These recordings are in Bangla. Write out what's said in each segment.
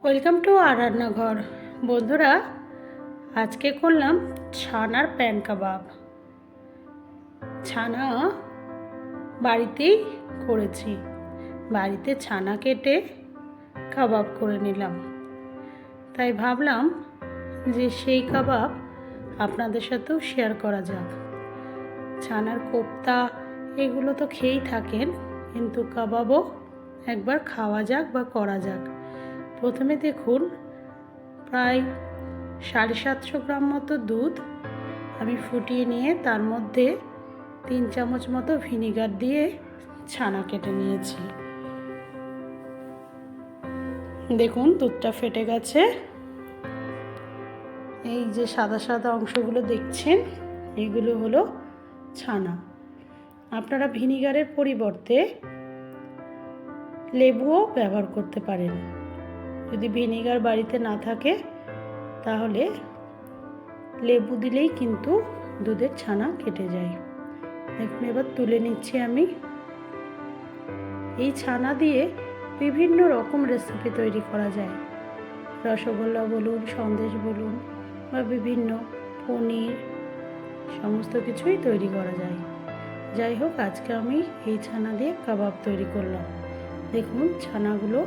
ওয়েলকাম টু আর রান্নাঘর। বন্ধুরা, আজকে করলাম ছানার প্যান কাবাব। ছানা বাড়িতেই করেছি, বাড়িতে ছানা কেটে কাবাব করে নিলাম। তাই ভাবলাম যে সেই কাবাব আপনাদের সাথেও শেয়ার করা যাক। ছানার কোপ্তা এগুলো তো খেয়েই থাকেন, কিন্তু কাবাবও একবার খাওয়া যাক বা করা যাক। প্রথমে দেখুন, প্রায় 750 গ্রাম মতো দুধ আমি ফুটিয়ে নিয়ে তার মধ্যে 3 চামচ মতো ভিনিগার দিয়ে ছানা কেটে নিয়েছি। দেখুন দুধটা ফেটে গেছে। এই যে সাদা সাদা অংশগুলো দেখছেন, এগুলো হলো ছানা। আপনারা ভিনিগারের পরিবর্তে লেবুও ব্যবহার করতে পারেন। যদি ভিনিগার বাড়িতে না থাকে তাহলে লেবু দিলেই কিন্তু দুধের ছানা কেটে যায়। দেখুন এবার তুলে নিচ্ছি আমি। এই ছানা দিয়ে বিভিন্ন রকম রেসিপি তৈরি করা যায়। রসগোল্লা বলুন, সন্দেশ বলুন, বা বিভিন্ন পনির, সমস্ত কিছুই তৈরি করা যায়। যাই হোক, আজকে আমি এই ছানা দিয়ে কাবাব তৈরি করলাম। দেখুন ছানাগুলো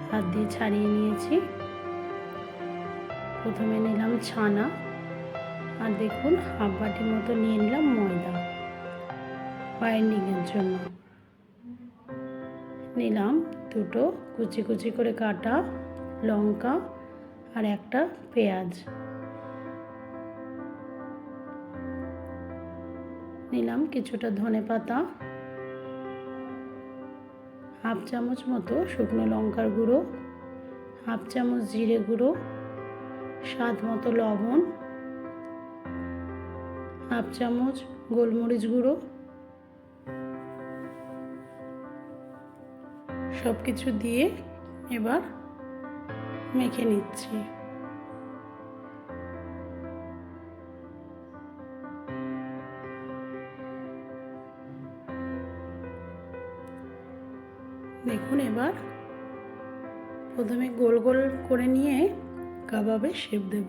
হাত দিয়ে ছাড়িয়ে নিয়েছি। প্রথমে নিলাম ছানা, আর দেখুন হাফ বাটির মতো নিয়ে নিলাম ময়দা বাইন্ডিংয়ের জন্য। নিলাম দুটো কুচি কুচি করে কাটা লঙ্কা আর একটা পেঁয়াজ। নিলাম কিছুটা ধনেপাতা, হাফ চামচ মতো শুকনো লঙ্কার গুঁড়ো, হাফ চামচ জিরে গুঁড়ো, স্বাদ মতো লবণ, হাফ চামচ গোলমরিচ গুঁড়ো। সব কিছু দিয়ে এবার মেখে নিচ্ছি। দেখুন এবার প্রথমে গোল গোল করে নিয়ে কাবাবে শেপ দেব।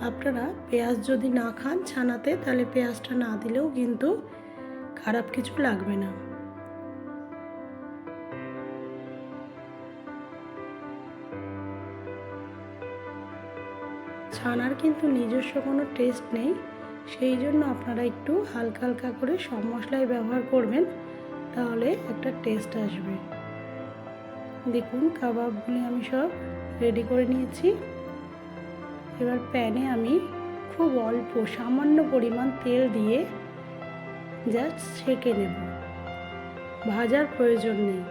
আপনারা পেঁয়াজ যদি না খান ছানাতে, তাহলে পেঁয়াজটা না দিলেও কিন্তু খারাপ কিছু লাগবে না। ছানার কিন্তু নিজস্ব কোনো টেস্ট নেই, সেই জন্য আপনারা একটু হালকা হালকা করে সব মশলাই ব্যবহার করবেন, তাহলে একটা টেস্ট আসবে। দেখুন কাবাবগুলি আমি সব রেডি করে নিয়েছি। এবার প্যানে আমি খুব অল্প সামান্য পরিমাণ তেল দিয়ে জাস্ট সেঁকে নেব। ভাজার প্রয়োজন নেই,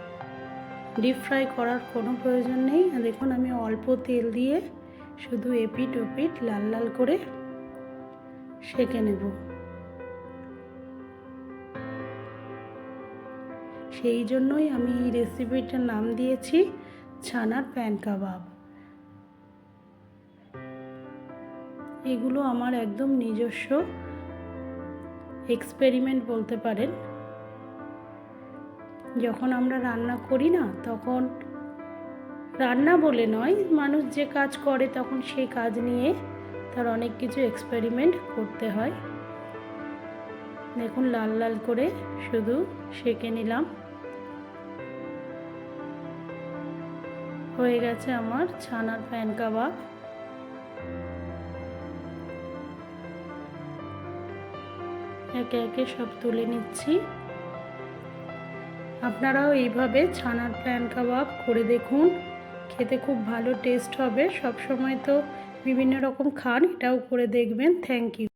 ডিপ ফ্রাই করার কোনো প্রয়োজন নেই। দেখুন আমি অল্প তেল দিয়ে শুধু এপিট ওপিট লাল লাল করে সেঁকে নেব। সেই জন্যই আমি এই রেসিপিটার নাম দিয়েছি ছানার প্যান কাবাব। এগুলো আমার একদম নিজস্ব এক্সপেরিমেন্ট বলতে পারেন। যখন আমরা রান্না করি না, তখন রান্না বলে নয়, মানুষ যে কাজ করে তখন সেই কাজ নিয়ে তার অনেক কিছু এক্সপেরিমেন্ট করতে হয়। দেখুন লাল লাল করে শুধু সেঁকে নিলাম। হয়ে গেছে আমার ছানার প্যান কাবাব। একে একে সব তুলে নিচ্ছি। আপনারাও এইভাবে ছানার প্যান কাবাব করে দেখুন, খেতে খুব ভালো টেস্ট হবে। সব সময় তো বিভিন্ন রকম খান, এটাও করে দেখবেন। Thank you.